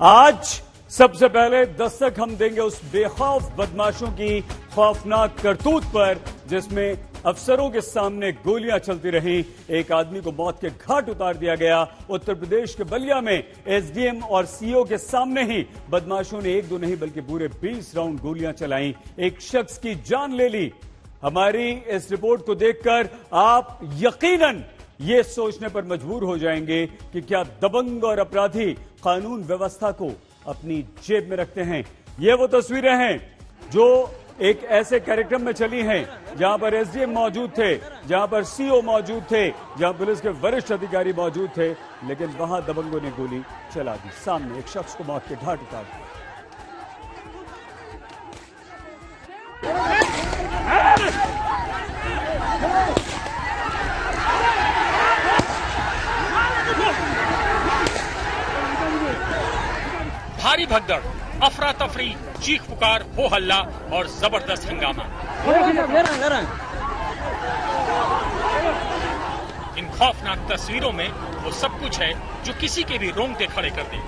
आज सबसे पहले दस्तक हम देंगे उस बेखौफ बदमाशों की खौफनाक करतूत पर जिसमें अफसरों के सामने गोलियां चलती रहीं, एक आदमी को मौत के घाट उतार दिया गया। उत्तर प्रदेश के बलिया में एसडीएम और सीओ के सामने ही बदमाशों ने एक दो नहीं बल्कि पूरे 20 राउंड गोलियां चलाई, एक शख्स की जान ले ली। हमारी इस रिपोर्ट को देखकर आप यकीनन ये सोचने पर मजबूर हो जाएंगे कि क्या दबंग और अपराधी कानून व्यवस्था को अपनी जेब में रखते हैं। ये वो तस्वीरें हैं जो एक ऐसे कार्यक्रम में चली हैं जहां पर एसडीएम मौजूद थे, जहां पर सीओ मौजूद थे, जहां पुलिस के वरिष्ठ अधिकारी मौजूद थे, लेकिन वहां दबंगों ने गोली चला दी। सामने एक शख्स को मौत के घाट उतार दिया। भारी भगदड़, अफरा तफरी, चीख पुकार, हो हल्ला और जबरदस्त हंगामा। इन खौफनाक तस्वीरों में वो सब कुछ है जो किसी के भी रोंगटे खड़े कर दे।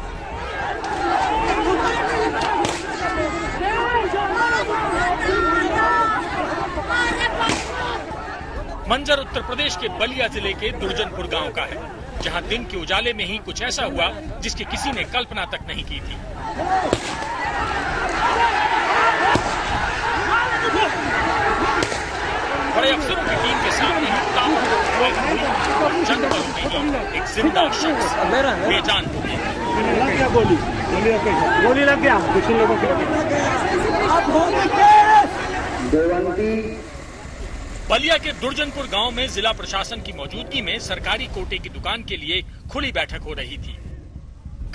मंजर उत्तर प्रदेश के बलिया जिले के दुर्जनपुर गांव का है, जहां दिन के उजाले में ही कुछ ऐसा हुआ जिसकी किसी ने कल्पना तक नहीं की थी। बड़े अफसरों की टीम के सामने जंगल में एक जिंदा शख्स बेजान हो गया। गोली लग गया कुछ लोगों बलिया के दुर्जनपुर गांव में जिला प्रशासन की मौजूदगी में सरकारी कोटे की दुकान के लिए खुली बैठक हो रही थी।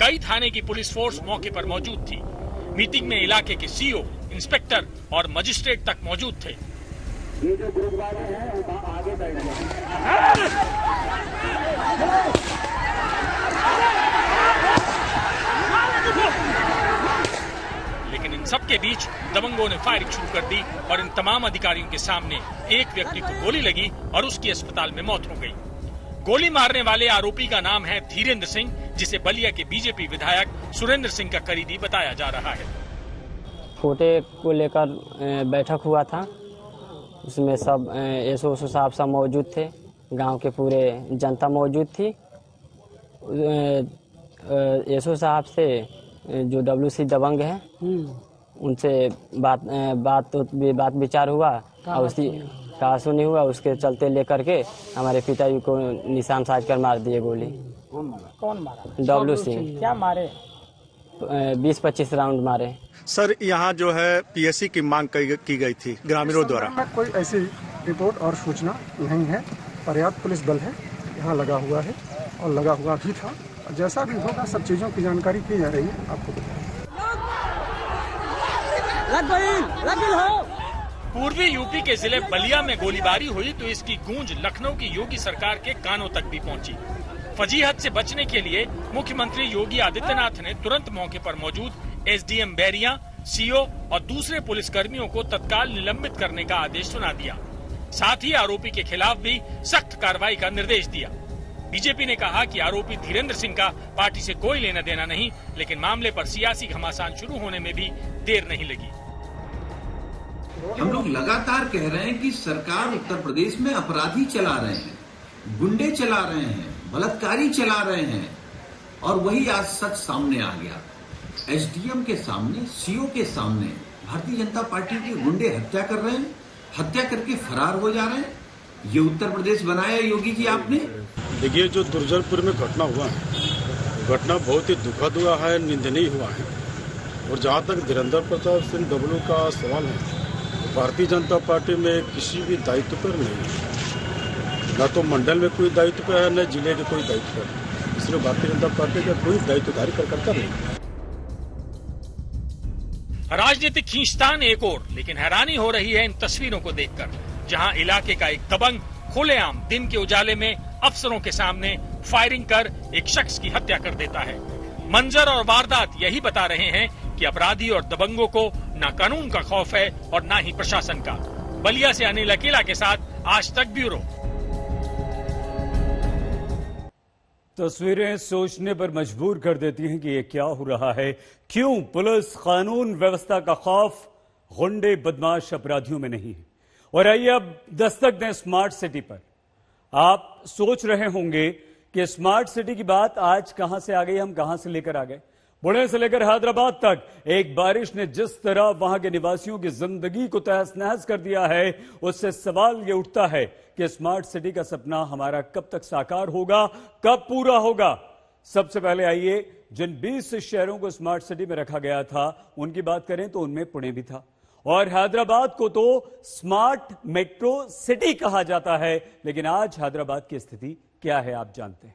कई थाने की पुलिस फोर्स मौके पर मौजूद थी। मीटिंग में इलाके के सीओ, इंस्पेक्टर और मजिस्ट्रेट तक मौजूद थे। ये जो ग्रुप वाले हैं वो आगे बैठ गए। लेकिन इन सबके बीच दबंगों ने फायरिंग शुरू कर दी और इन तमाम अधिकारियों के सामने एक व्यक्ति को गोली लगी और उसकी अस्पताल में मौत हो गई। गोली मारने वाले आरोपी का नाम है धीरेन्द्र सिंह, जिसे बलिया के बीजेपी विधायक सुरेंद्र सिंह का करीबी बताया जा रहा है। कोटे को लेकर बैठक हुआ था, उसमें सब एसओ साहब सब मौजूद थे, गांव के पूरे जनता मौजूद थी। एसओ साहब से जो WC दबंग है उनसे बात विचार हुआ और उसी का सुनी हुआ, उसके चलते लेकर के हमारे पिताजी को निशान साज कर मार दिए गोली। कौन मारा? WC। क्या मारे? 20-25 राउंड मारे। सर, यहाँ जो है PSC की मांग की गई थी ग्रामीणों द्वारा। कोई ऐसी रिपोर्ट और सूचना नहीं है। पर्याप्त पुलिस बल है यहाँ लगा हुआ है और लगा हुआ भी था। जैसा भी होगा सब चीजों की जानकारी की जा रही है, आपको बताएं। पूर्वी यूपी के जिले बलिया में गोलीबारी हुई तो इसकी गूंज लखनऊ की योगी सरकार के कानों तक भी पहुंची। फजीहत से बचने के लिए मुख्यमंत्री योगी आदित्यनाथ ने तुरंत मौके पर मौजूद एसडीएम बैरिया, सीओ और दूसरे पुलिसकर्मियों को तत्काल निलंबित करने का आदेश सुना दिया। साथ ही आरोपी के खिलाफ भी सख्त कार्रवाई का निर्देश दिया। बीजेपी ने कहा कि आरोपी धीरेन्द्र सिंह का पार्टी से कोई लेना देना नहीं, लेकिन मामले पर सियासी घमासान शुरू होने में भी देर नहीं लगी। हम लोग लगातार कह रहे हैं कि सरकार उत्तर प्रदेश में अपराधी चला रहे हैं, गुंडे चला रहे हैं, बलात्कारी चला रहे हैं, और वही आज सच सामने आ गया। एसडीएम के सामने, सीओ के सामने भारतीय जनता पार्टी के गुंडे हत्या कर रहे हैं, हत्या करके फरार हो जा रहे हैं। ये उत्तर प्रदेश बनाया योगी जी आपने। देखिए, जो दुर्जनपुर में घटना हुआ है, घटना बहुत ही दुखद हुआ है, निंदनीय हुआ है। और जहाँ तक धीरेन्द्र प्रताप सिंह डब्लू का सवाल है, भारतीय जनता पार्टी में किसी भी दायित्व पर नहीं है, न तो मंडल में कोई दायित्व पर है, न जिले के कोई दायित्व पर है। इसलिए भारतीय जनता पार्टी का कोई दायित्वधारी कार्यकर्ता नहीं। राजनीतिक खींचतान एक और, लेकिन हैरानी हो रही है इन तस्वीरों को देखकर, जहां इलाके का एक दबंग खुलेआम दिन के उजाले में अफसरों के सामने फायरिंग कर एक शख्स की हत्या कर देता है। मंजर और वारदात यही बता रहे हैं कि अपराधी और दबंगों को न कानून का खौफ है और न ही प्रशासन का। बलिया से अनिल अकेला के साथ आज तक ब्यूरो। तस्वीरें सोचने पर मजबूर कर देती हैं कि ये क्या हो रहा है। क्यों पुलिस कानून व्यवस्था का खौफ गुंडे बदमाश अपराधियों में नहीं है। और आइए अब दस्तक दें स्मार्ट सिटी पर। आप सोच रहे होंगे कि स्मार्ट सिटी की बात आज कहां से आ गई, हम कहां से लेकर आ गए। पुणे से लेकर हैदराबाद तक एक बारिश ने जिस तरह वहां के निवासियों की जिंदगी को तहस नहस कर दिया है, उससे सवाल ये उठता है कि स्मार्ट सिटी का सपना हमारा कब तक साकार होगा, कब पूरा होगा। सबसे पहले आइए जिन 20 शहरों को स्मार्ट सिटी में रखा गया था उनकी बात करें तो उनमें पुणे भी था। और हैदराबाद को तो स्मार्ट मेट्रो सिटी कहा जाता है, लेकिन आज हैदराबाद की स्थिति क्या है आप जानते हैं।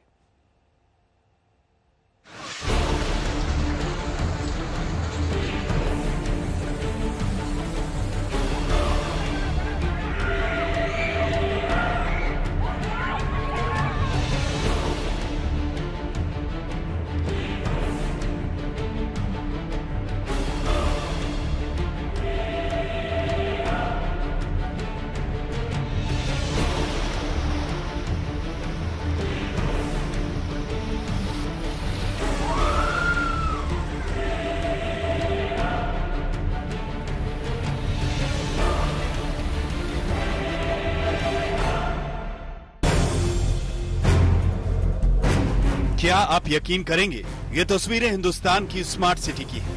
क्या आप यकीन करेंगे, ये तस्वीरें हिंदुस्तान की स्मार्ट सिटी की हैं।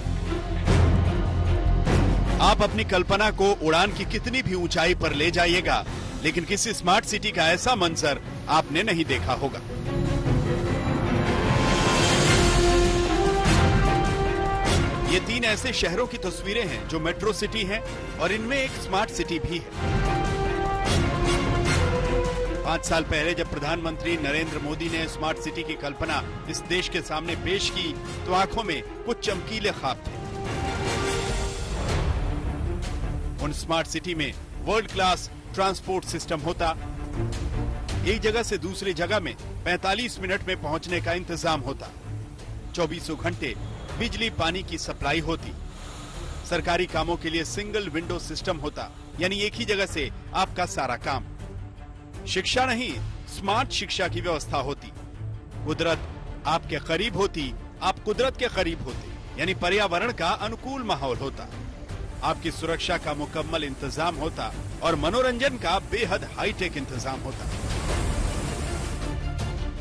आप अपनी कल्पना को उड़ान की कितनी भी ऊंचाई पर ले जाइएगा, लेकिन किसी स्मार्ट सिटी का ऐसा मंजर आपने नहीं देखा होगा। ये 3 ऐसे शहरों की तस्वीरें हैं जो मेट्रो सिटी हैं और इनमें एक स्मार्ट सिटी भी है। 5 साल पहले जब प्रधानमंत्री नरेंद्र मोदी ने स्मार्ट सिटी की कल्पना इस देश के सामने पेश की तो आंखों में कुछ चमकीले ख्वाब थे। उन स्मार्ट सिटी में वर्ल्ड क्लास ट्रांसपोर्ट सिस्टम होता, एक जगह से दूसरी जगह में 45 मिनट में पहुंचने का इंतजाम होता, 24 घंटे बिजली पानी की सप्लाई होती, सरकारी कामों के लिए सिंगल विंडो सिस्टम होता, यानी एक ही जगह से आपका सारा काम। शिक्षा नहीं, स्मार्ट शिक्षा की व्यवस्था होती, कुदरत आपके करीब होती, आप कुदरत के करीब होते, यानी पर्यावरण का अनुकूल माहौल होता, आपकी सुरक्षा का मुकम्मल इंतजाम होता और मनोरंजन का बेहद हाईटेक इंतजाम होता।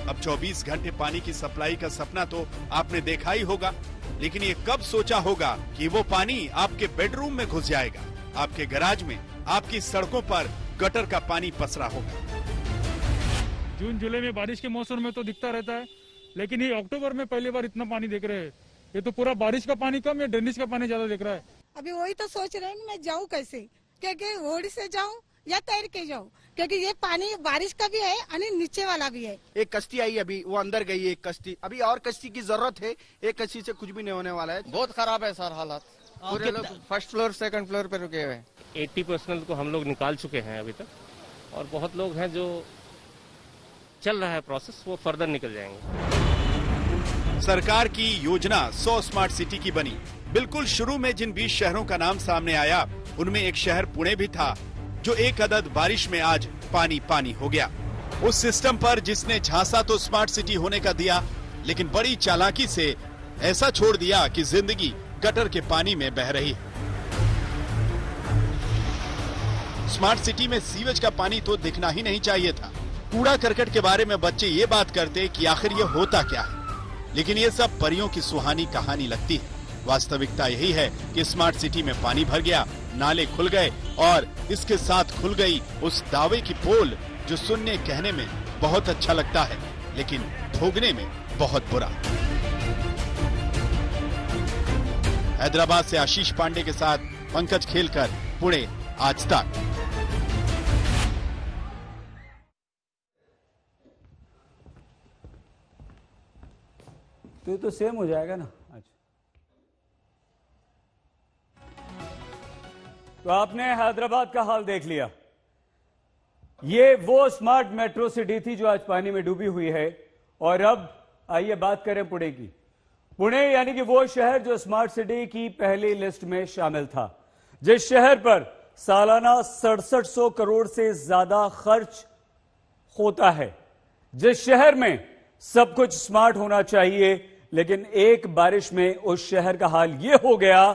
अब 24 घंटे पानी की सप्लाई का सपना तो आपने देखा ही होगा, लेकिन ये कब सोचा होगा कि वो पानी आपके बेडरूम में घुस जाएगा, आपके गैराज में, आपकी सड़कों पर गटर का पानी पसरा होगा। जून जुलाई में बारिश के मौसम में तो दिखता रहता है, लेकिन ये अक्टूबर में पहली बार इतना पानी देख रहे हैं। ये तो पूरा बारिश का पानी कम या ड्रेनेज का पानी ज्यादा दिख रहा है। अभी वही तो सोच रहे हैं मैं जाऊँ कैसे, क्योंकि होड़ी से जाऊँ या तैर के जाऊँ, क्योंकि ये पानी बारिश का भी है और नीचे वाला भी है। एक कश्ती आई अभी, वो अंदर गई, एक कश्ती अभी और कश्ती की जरूरत है। एक कश्ती से कुछ भी नहीं होने वाला है। बहुत खराब है सर हालात, पूरे लोग फर्स्ट फ्लोर सेकंड फ्लोर पे रुके हुए हैं। 80% को हम लोग निकाल चुके हैं अभी तक, और बहुत लोग हैं जो चल रहा है प्रोसेस, वो फर्दर निकल जाएंगे। सरकार की योजना 100 स्मार्ट सिटी की बनी। बिल्कुल शुरू में जिन 20 शहरों का नाम सामने आया उनमें एक शहर पुणे भी था, जो एक अदद बारिश में आज पानी पानी हो गया। उस सिस्टम पर जिसने झांसा तो स्मार्ट सिटी होने का दिया, लेकिन बड़ी चालाकी से ऐसा छोड़ दिया कि जिंदगी गटर के पानी में बह रही है। स्मार्ट सिटी में सीवेज का पानी तो दिखना ही नहीं चाहिए था। कूड़ा करकट के बारे में बच्चे ये बात करते कि आखिर ये होता क्या है, लेकिन ये सब परियों की सुहानी कहानी लगती है। वास्तविकता यही है कि स्मार्ट सिटी में पानी भर गया, नाले खुल गए और इसके साथ खुल गई उस दावे की पोल जो सुनने कहने में बहुत अच्छा लगता है, लेकिन भोगने में बहुत बुरा। हैदराबाद से आशीष पांडे के साथ पंकज खेलकर, पुणे, आज तक। तो सेम हो जाएगा ना। अच्छा, तो आपने हैदराबाद का हाल देख लिया। ये वो स्मार्ट मेट्रो सिटी थी जो आज पानी में डूबी हुई है। और अब आइए बात करें पुणे की। पुणे यानी कि वो शहर जो स्मार्ट सिटी की पहली लिस्ट में शामिल था, जिस शहर पर सालाना 6700 करोड़ से ज्यादा खर्च होता है, जिस शहर में सब कुछ स्मार्ट होना चाहिए, लेकिन एक बारिश में उस शहर का हाल यह हो गया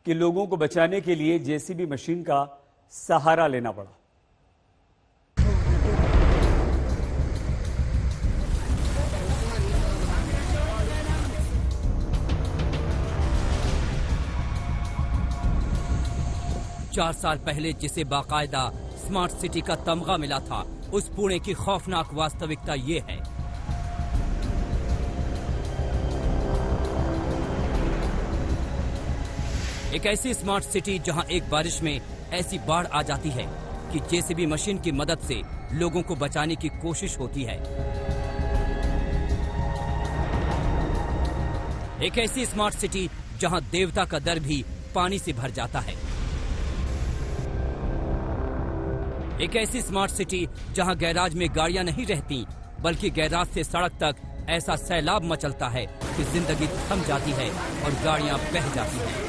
कि लोगों को बचाने के लिए जेसीबी मशीन का सहारा लेना पड़ा। चार साल पहले जिसे बाकायदा स्मार्ट सिटी का तमगा मिला था, उस पुणे की खौफनाक वास्तविकता ये है। एक ऐसी स्मार्ट सिटी जहां एक बारिश में ऐसी बाढ़ आ जाती है कि जेसीबी मशीन की मदद से लोगों को बचाने की कोशिश होती है। एक ऐसी स्मार्ट सिटी जहां देवता का दर भी पानी से भर जाता है। एक ऐसी स्मार्ट सिटी जहां गैराज में गाड़ियां नहीं रहती, बल्कि गैराज से सड़क तक ऐसा सैलाब मचलता है कि जिंदगी थम जाती है और गाड़ियां बह जाती हैं।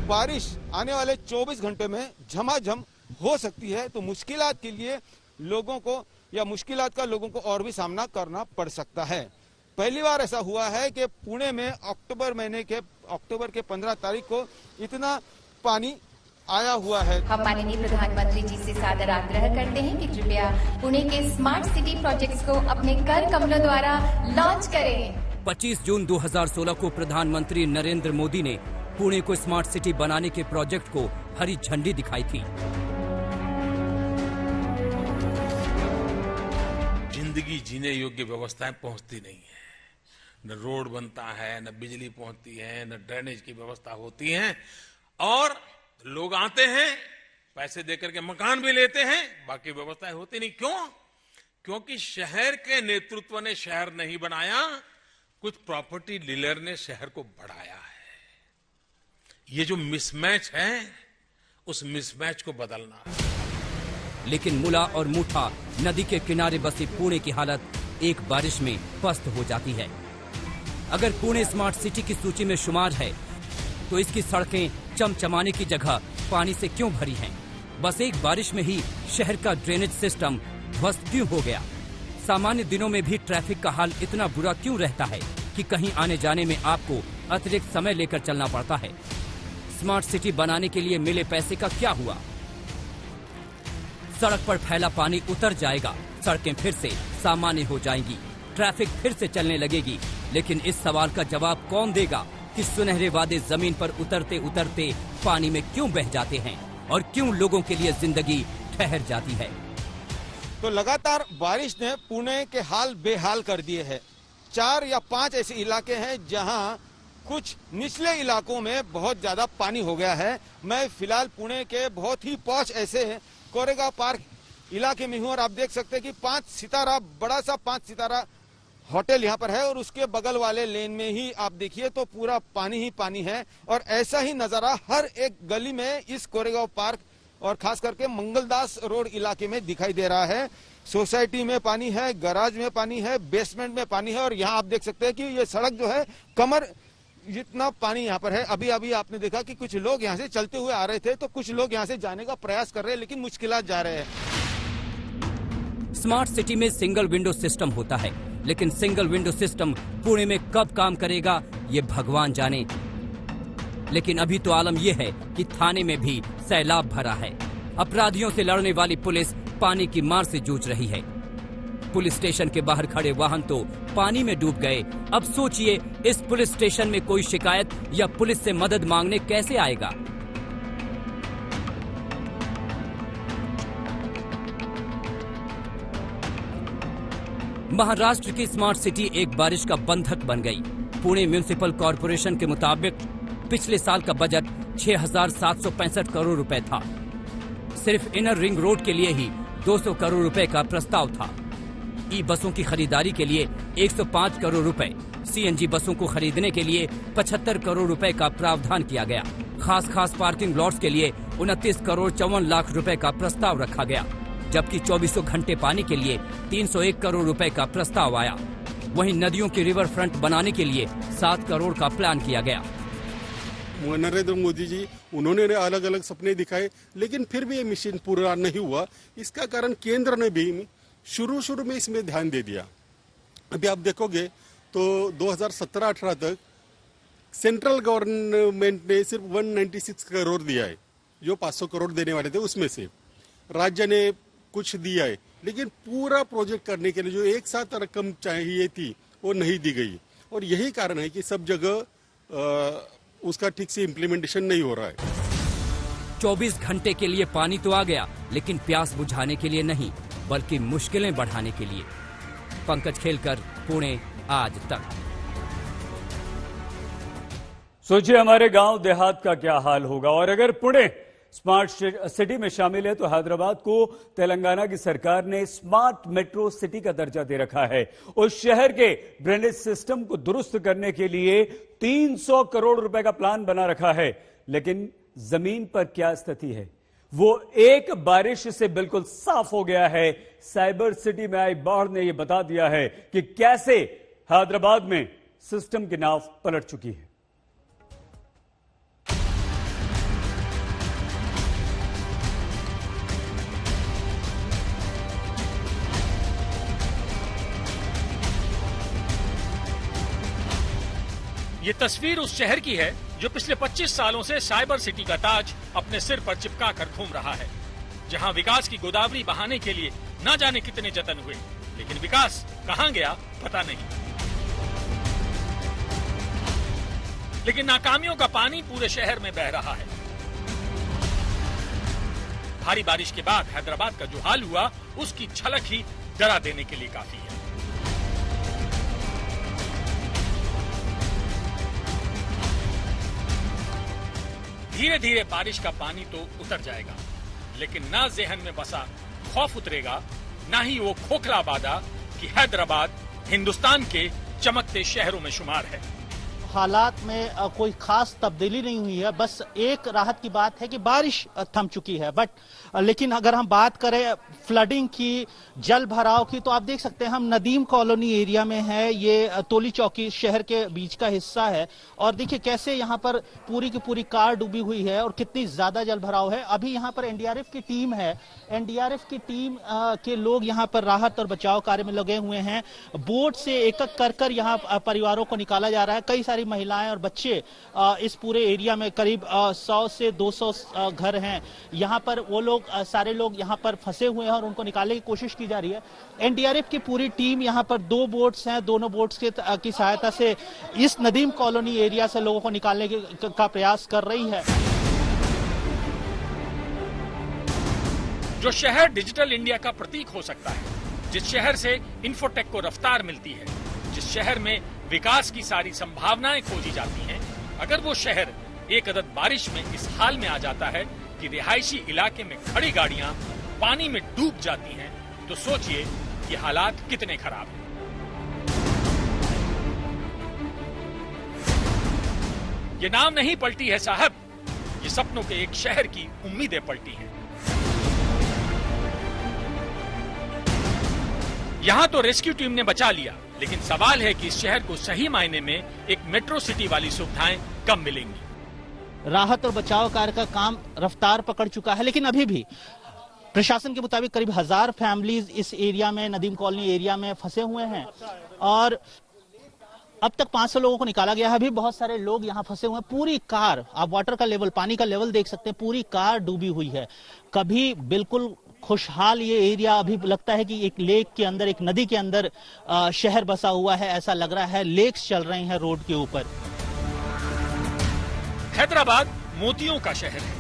बारिश आने वाले 24 घंटे में झमाझम हो सकती है, तो मुश्किलात के लिए लोगों को या मुश्किलात का लोगों को और भी सामना करना पड़ सकता है। पहली बार ऐसा हुआ है कि पुणे में अक्टूबर के 15 तारीख को इतना पानी आया हुआ है। हम माननीय प्रधानमंत्री जी से सादर आग्रह करते हैं कि कृपया पुणे के स्मार्ट सिटी प्रोजेक्ट्स को अपने कर कमलों द्वारा लॉन्च करें। 25 जून 2016 को प्रधानमंत्री नरेंद्र मोदी ने पुणे को स्मार्ट सिटी बनाने के प्रोजेक्ट को हरी झंडी दिखाई थी। जिंदगी जीने योग्य व्यवस्थाएं पहुंचती नहीं है, न रोड बनता है, न बिजली पहुंचती है, न ड्रेनेज की व्यवस्था होती है, और लोग आते हैं पैसे देकर के मकान भी लेते हैं, बाकी व्यवस्थाएं होती नहीं। क्यों? क्योंकि शहर के नेतृत्व ने शहर नहीं बनाया, कुछ प्रॉपर्टी डीलर ने शहर को बढ़ाया है। ये जो मिसमैच है, उस मिसमैच को बदलना है। लेकिन मुला और मुठा नदी के किनारे बसी पुणे की हालत एक बारिश में पस्त हो जाती है। अगर पुणे स्मार्ट सिटी की सूची में शुमार है, तो इसकी सड़कें चमचमाने की जगह पानी से क्यों भरी हैं? बस एक बारिश में ही शहर का ड्रेनेज सिस्टम ध्वस्त क्यों हो गया? सामान्य दिनों में भी ट्रैफिक का हाल इतना बुरा क्यों रहता है कि कहीं आने जाने में आपको अतिरिक्त समय लेकर चलना पड़ता है? स्मार्ट सिटी बनाने के लिए मिले पैसे का क्या हुआ? सड़क पर फैला पानी उतर जाएगा, सड़कें फिर से सामान्य हो जाएंगी, ट्रैफिक फिर से चलने लगेगी। लेकिन इस सवाल का जवाब कौन देगा कि सुनहरे वादे जमीन पर उतरते उतरते पानी में क्यों बह जाते हैं और क्यों लोगों के लिए जिंदगी ठहर जाती है? तो लगातार बारिश ने पुणे के हाल बेहाल कर दिए हैं। 4 या 5 ऐसे इलाके हैं जहां कुछ निचले इलाकों में बहुत ज्यादा पानी हो गया है। मैं फिलहाल पुणे के बहुत ही पॉश ऐसे कोरेगांव पार्क इलाके में हूँ, और आप देख सकते हैं कि 5 सितारा बड़ा सा 5 सितारा होटल यहाँ पर है, और उसके बगल वाले लेन में ही आप देखिए तो पूरा पानी ही पानी है। और ऐसा ही नजारा हर एक गली में इस कोरेगांव पार्क और खास करके मंगलदास रोड इलाके में दिखाई दे रहा है। सोसाइटी में पानी है, गैराज में पानी है, बेसमेंट में पानी है, और यहाँ आप देख सकते हैं कि ये सड़क जो है कमर जितना पानी यहाँ पर है। अभी अभी आपने देखा कि कुछ लोग यहाँ से चलते हुए आ रहे थे, तो कुछ लोग यहाँ से जाने का प्रयास कर रहे हैं, लेकिन मुश्किलात जा रहे हैं। स्मार्ट सिटी में सिंगल विंडो सिस्टम होता है, लेकिन सिंगल विंडो सिस्टम पुणे में कब काम करेगा ये भगवान जाने। लेकिन अभी तो आलम यह है कि थाने में भी सैलाब भरा है। अपराधियों से लड़ने वाली पुलिस पानी की मार से जूझ रही है। पुलिस स्टेशन के बाहर खड़े वाहन तो पानी में डूब गए। अब सोचिए, इस पुलिस स्टेशन में कोई शिकायत या पुलिस से मदद मांगने कैसे आएगा? महाराष्ट्र की स्मार्ट सिटी एक बारिश का बंधक बन गई। पुणे म्युनिसिपल कॉरपोरेशन के मुताबिक पिछले साल का बजट 6,765 करोड़ रुपए था। सिर्फ इनर रिंग रोड के लिए ही 200 करोड़ रुपए का प्रस्ताव था। ई बसों की खरीदारी के लिए 105 करोड़ रुपए, सीएनजी बसों को खरीदने के लिए 75 करोड़ रुपए का प्रावधान किया गया। खास पार्किंग लॉट्स के लिए 29 करोड़ 54 लाख रुपए का प्रस्ताव रखा गया, जबकि 24 घंटे पानी के लिए 301 करोड़ रुपए का प्रस्ताव आया। वहीं नदियों की रिवर फ्रंट बनाने के लिए 7 करोड़ का प्लान किया गया। नरेंद्र मोदी जी उन्होंने अलग अलग सपने दिखाए, लेकिन फिर भी ये मिशन पूरा नहीं हुआ। इसका कारण केंद्र ने भी शुरू में इसमें ध्यान दे दिया। अभी आप देखोगे तो 2017-18 तक सेंट्रल गवर्नमेंट ने सिर्फ 196 करोड़ दिया है, जो 500 करोड़ देने वाले थे उसमें से राज्य ने कुछ दिया है, लेकिन पूरा प्रोजेक्ट करने के लिए जो एक साथ रकम चाहिए थी वो नहीं दी गई। और यही कारण है कि सब जगह उसका ठीक से इम्प्लीमेंटेशन नहीं हो रहा है। 24 घंटे के लिए पानी तो आ गया, लेकिन प्यास बुझाने के लिए नहीं, बल्कि मुश्किलें बढ़ाने के लिए। पंकज खेलकर, पुणे, आज तक। सोचिए हमारे गांव देहात का क्या हाल होगा। और अगर पुणे स्मार्ट सिटी में शामिल है तो हैदराबाद को तेलंगाना की सरकार ने स्मार्ट मेट्रो सिटी का दर्जा दे रखा है। उस शहर के ड्रेनेज सिस्टम को दुरुस्त करने के लिए 300 करोड़ रुपए का प्लान बना रखा है। लेकिन जमीन पर क्या स्थिति है, वो एक बारिश से बिल्कुल साफ हो गया है। साइबर सिटी में आई बाढ़ ने यह बता दिया है कि कैसे हैदराबाद में सिस्टम की नाव पलट चुकी है। ये तस्वीर उस शहर की है जो पिछले 25 सालों से साइबर सिटी का ताज अपने सिर पर चिपका कर घूम रहा है, जहां विकास की गोदावरी बहाने के लिए न जाने कितने जतन हुए, लेकिन विकास कहां गया पता नहीं। लेकिन नाकामियों का पानी पूरे शहर में बह रहा है। भारी बारिश के बाद हैदराबाद का जो हाल हुआ, उसकी झलक ही डरा देने के लिए काफी है। धीरे धीरे बारिश का पानी तो उतर जाएगा, लेकिन ना जेहन में बसा खौफ उतरेगा, ना ही वो खोखला वादा कि हैदराबाद हिंदुस्तान के चमकते शहरों में शुमार है। हालात में कोई खास तब्दीली नहीं हुई है। बस एक राहत की बात है कि बारिश थम चुकी है, लेकिन अगर हम बात करें फ्लडिंग की, जल भराव की, तो आप देख सकते हैं हम नदीम कॉलोनी एरिया में है। ये तोली चौकी शहर के बीच का हिस्सा है और देखिए कैसे यहाँ पर पूरी की पूरी कार डूबी हुई है और कितनी ज्यादा जल भराव है। अभी यहाँ पर एनडीआरएफ की टीम है, एनडीआरएफ की टीम के लोग यहाँ पर राहत और बचाव कार्य में लगे हुए हैं। बोट से एक एक कर यहाँ परिवारों को निकाला जा रहा है। कई सारी महिलाएं और बच्चे इस पूरे एरिया में करीब 100 से 200 घर हैं, यहाँ पर वो लोग सारे लोग यहाँ पर फंसे हुए हैं और उनको निकालने की कोशिश की जा रही है। एनडीआरएफ की पूरी टीम यहाँ पर 2 बोट्स हैं, दोनों बोट्स की सहायता से इस नदीम कॉलोनी एरिया से लोगों को निकालने का प्रयास कर रही है। जो शहर डिजिटल इंडिया का प्रतीक हो सकता है, जिस शहर से इंफोटेक को रफ्तार मिलती है, जिस शहर में विकास की सारी संभावनाएं खोजी जाती हैं, अगर वो शहर एक अदद बारिश में इस हाल में आ जाता है कि रिहायशी इलाके में खड़ी गाड़ियां पानी में डूब जाती हैं, तो सोचिए कि हालात कितने खराब हैं। ये नाव नहीं पलटी है साहब, ये सपनों के एक शहर की उम्मीदें पलटी हैं। यहां तो रेस्क्यू टीम ने बचा लिया, लेकिन सवाल है कि इस शहर को सही मायने में एक मेट्रो सिटी वाली सुविधाएं कब मिलेंगी। राहत और बचाव कार्य का काम रफ्तार पकड़ चुका है, लेकिन अभी भी प्रशासन के मुताबिक करीब 1000 फैमिलीज इस एरिया में, नदीम कॉलोनी एरिया में फंसे हुए हैं और अब तक 500 लोगों को निकाला गया है। अभी बहुत सारे लोग यहाँ फंसे हुए हैं। पूरी कार, आप वाटर का लेवल, पानी का लेवल देख सकते हैं, पूरी कार डूबी हुई है। कभी बिल्कुल खुशहाल ये एरिया, अभी लगता है कि एक लेक के अंदर, एक नदी के अंदर शहर बसा हुआ है, ऐसा लग रहा है। लेक्स चल रहे हैं रोड के ऊपर। हैदराबाद मोतियों का शहर है।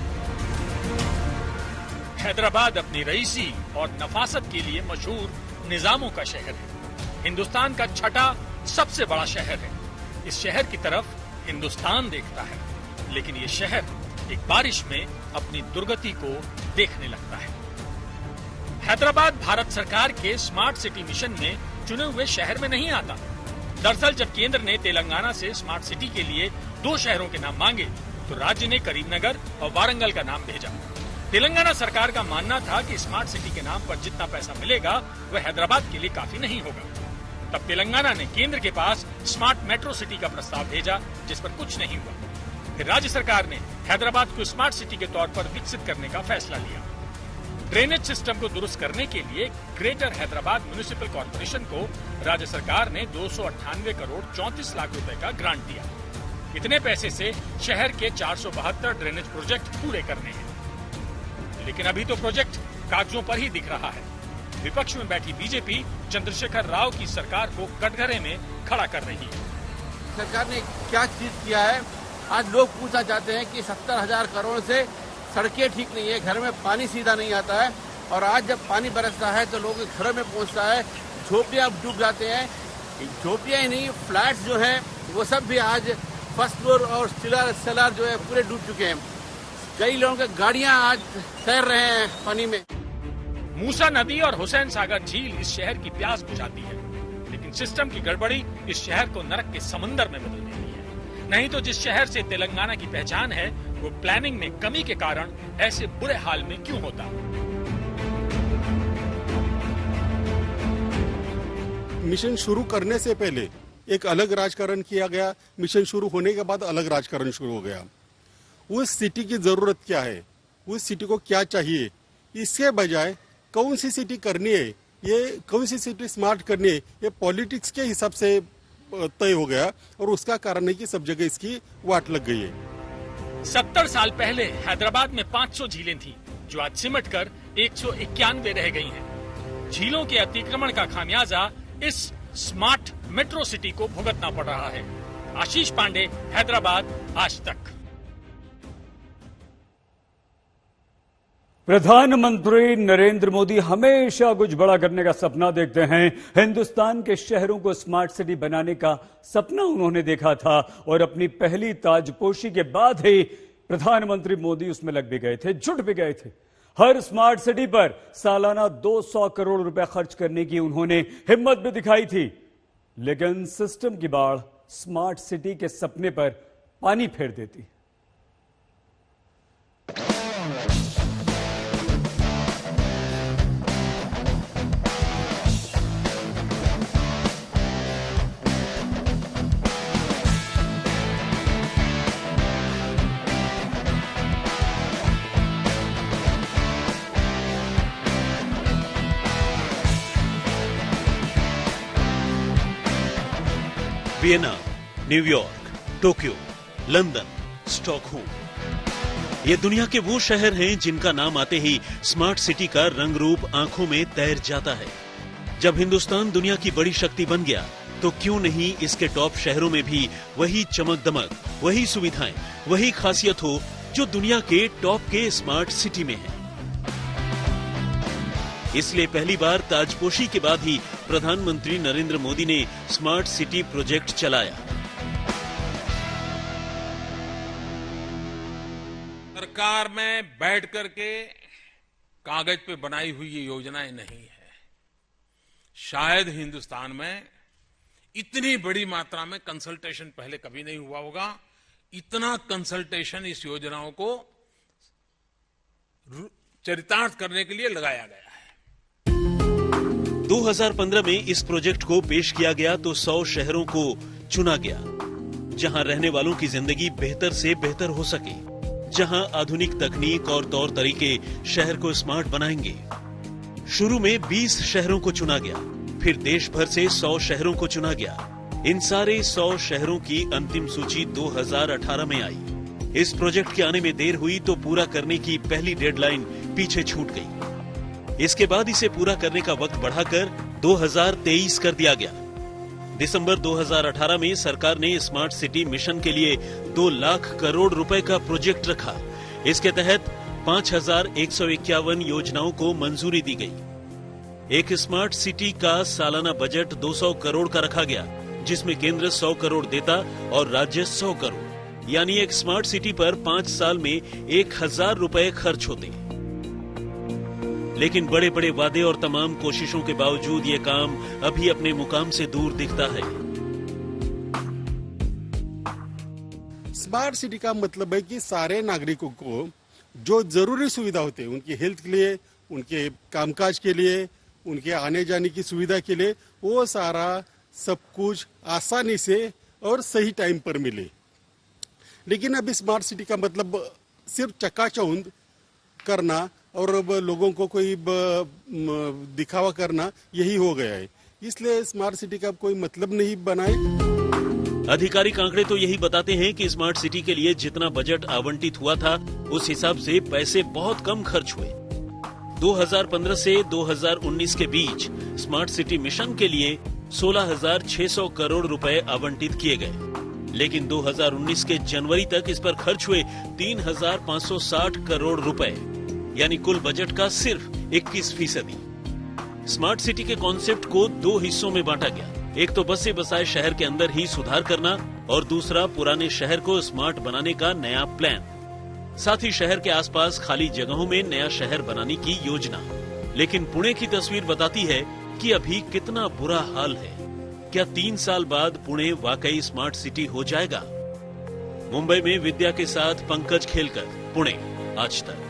हैदराबाद अपनी रईसी और नफासत के लिए मशहूर निजामों का शहर है। हिंदुस्तान का छठा सबसे बड़ा शहर है। इस शहर की तरफ हिंदुस्तान देखता है, लेकिन ये शहर एक बारिश में अपनी दुर्गति को देखने लगता है। हैदराबाद भारत सरकार के स्मार्ट सिटी मिशन में चुने हुए शहर में नहीं आता। दरअसल जब केंद्र ने तेलंगाना से स्मार्ट सिटी के लिए 2 शहरों के नाम मांगे, तो राज्य ने करीमनगर और वारंगल का नाम भेजा। तेलंगाना सरकार का मानना था कि स्मार्ट सिटी के नाम पर जितना पैसा मिलेगा वह हैदराबाद के लिए काफी नहीं होगा। तब तेलंगाना ने केंद्र के पास स्मार्ट मेट्रो सिटी का प्रस्ताव भेजा, जिस पर कुछ नहीं हुआ। फिर राज्य सरकार ने हैदराबाद को स्मार्ट सिटी के तौर पर विकसित करने का फैसला लिया। ड्रेनेज सिस्टम को दुरुस्त करने के लिए ग्रेटर हैदराबाद म्युनिसिपल कॉर्पोरेशन को राज्य सरकार ने 298 करोड़ 34 लाख रुपए का ग्रांट दिया। इतने पैसे से शहर के 472 ड्रेनेज प्रोजेक्ट पूरे करने हैं, लेकिन अभी तो प्रोजेक्ट कागजों पर ही दिख रहा है। विपक्ष में बैठी बीजेपी चंद्रशेखर राव की सरकार को कटघरे में खड़ा कर रही है। सरकार ने क्या चीज किया है? आज लोग पूछना चाहते हैं कि 70,000 करोड़ से सड़कें ठीक नहीं है, घर में पानी सीधा नहीं आता है, और आज जब पानी बरसता है तो लोगों के घरों में पहुंचता है, झोपड़ियां डूब जाते हैं। झोपड़ियां ही नहीं, फ्लैट्स जो हैं वो सब भी आज फर्स्ट फ्लोर और सेलर जो है पूरे डूब चुके हैं। कई लोगों की गाड़ियां आज तैर रहे हैं पानी में। मूसा नदी और हुसैन सागर झील इस शहर की प्यास बुझाती है, लेकिन सिस्टम की गड़बड़ी इस शहर को नरक के समंदर में बदल रही है। नहीं तो जिस शहर से तेलंगाना की पहचान है, वो प्लानिंग में कमी के कारण ऐसे बुरे हाल में क्यों होता? मिशन शुरू करने से पहले एक अलग राजकारण किया गया, मिशन शुरू होने के बाद अलग राजकारण शुरू हो गया। उस सिटी की जरूरत क्या है, उस सिटी को क्या चाहिए, इसके बजाय कौन सी सिटी करनी है, ये कौन सी सिटी स्मार्ट करनी है, ये पॉलिटिक्स के हिसाब से तय हो गया, और उसका कारण है कि सब जगह इसकी वाट लग गई है। 70 साल पहले हैदराबाद में 500 झीलें थी, जो आज सिमट कर 191 रह गई हैं। झीलों के अतिक्रमण का खामियाजा इस स्मार्ट मेट्रो सिटी को भुगतना पड़ रहा है। आशीष पांडे, हैदराबाद, आज तक। प्रधानमंत्री नरेंद्र मोदी हमेशा कुछ बड़ा करने का सपना देखते हैं। हिंदुस्तान के शहरों को स्मार्ट सिटी बनाने का सपना उन्होंने देखा था, और अपनी पहली ताजपोशी के बाद ही प्रधानमंत्री मोदी उसमें लग भी गए थे, जुट भी गए थे। हर स्मार्ट सिटी पर सालाना 200 करोड़ रुपए खर्च करने की उन्होंने हिम्मत भी दिखाई थी, लेकिन सिस्टम की बाढ़ स्मार्ट सिटी के सपने पर पानी फेर देती। Vienna, New York, Tokyo, London, Stockholm, ये दुनिया के वो शहर हैं जिनका नाम आते ही स्मार्ट सिटी का रंग रूप आंखों में तैर जाता है। जब हिंदुस्तान दुनिया की बड़ी शक्ति बन गया, तो क्यों नहीं इसके टॉप शहरों में भी वही चमक दमक, वही सुविधाएं, वही खासियत हो जो दुनिया के टॉप के स्मार्ट सिटी में है। इसलिए पहली बार ताजपोशी के बाद ही प्रधानमंत्री नरेंद्र मोदी ने स्मार्ट सिटी प्रोजेक्ट चलाया। सरकार में बैठ करके कागज पे बनाई हुई ये योजनाएं नहीं है। शायद हिंदुस्तान में इतनी बड़ी मात्रा में कंसल्टेशन पहले कभी नहीं हुआ होगा। इतना कंसल्टेशन इस योजनाओं को चरितार्थ करने के लिए लगाया गया है। 2015 में इस प्रोजेक्ट को पेश किया गया तो 100 शहरों को चुना गया, जहां रहने वालों की जिंदगी बेहतर से बेहतर हो सके, जहां आधुनिक तकनीक और तौर तरीके शहर को स्मार्ट बनाएंगे। शुरू में 20 शहरों को चुना गया, फिर देश भर से 100 शहरों को चुना गया। इन सारे 100 शहरों की अंतिम सूची 2018 में आई। इस प्रोजेक्ट के आने में देर हुई तो पूरा करने की पहली डेडलाइन पीछे छूट गई। इसके बाद इसे पूरा करने का वक्त बढ़ाकर 2023 कर दिया गया। दिसंबर 2018 में सरकार ने स्मार्ट सिटी मिशन के लिए 2 लाख करोड़ रुपए का प्रोजेक्ट रखा। इसके तहत 5,151 योजनाओं को मंजूरी दी गई। एक स्मार्ट सिटी का सालाना बजट 200 करोड़ का रखा गया, जिसमें केंद्र 100 करोड़ देता और राज्य 100 करोड़, यानी एक स्मार्ट सिटी पर 5 साल में 1,000 रुपए खर्च होते। लेकिन बड़े बड़े वादे और तमाम कोशिशों के बावजूद ये काम अभी अपने मुकाम से दूर दिखता है। स्मार्ट सिटी का मतलब है कि सारे नागरिकों को जो जरूरी सुविधा होते हैं, उनकी हेल्थ के लिए, उनके कामकाज के लिए, उनके आने जाने की सुविधा के लिए, वो सारा सब कुछ आसानी से और सही टाइम पर मिले। लेकिन अभी स्मार्ट सिटी का मतलब सिर्फ चकाचौंध करना और अब लोगों को कोई दिखावा करना यही हो गया है। इसलिए स्मार्ट सिटी का कोई मतलब नहीं बनाए। आधिकारिक आंकड़े तो यही बताते हैं कि स्मार्ट सिटी के लिए जितना बजट आवंटित हुआ था उस हिसाब से पैसे बहुत कम खर्च हुए। 2015 से 2019 के बीच स्मार्ट सिटी मिशन के लिए 16,600 करोड़ रुपए आवंटित किए गए, लेकिन 2019 के जनवरी तक इस पर खर्च हुए 3,560 करोड़ रुपए, यानी कुल बजट का सिर्फ 21%। स्मार्ट सिटी के कॉन्सेप्ट को दो हिस्सों में बांटा गया। एक तो बसे बसाए शहर के अंदर ही सुधार करना और दूसरा पुराने शहर को स्मार्ट बनाने का नया प्लान। साथ ही शहर के आसपास खाली जगहों में नया शहर बनाने की योजना। लेकिन पुणे की तस्वीर बताती है कि अभी कितना बुरा हाल है। क्या 3 साल बाद पुणे वाकई स्मार्ट सिटी हो जाएगा? मुंबई में विद्या के साथ पंकज खेलकर, पुणे, आज तक।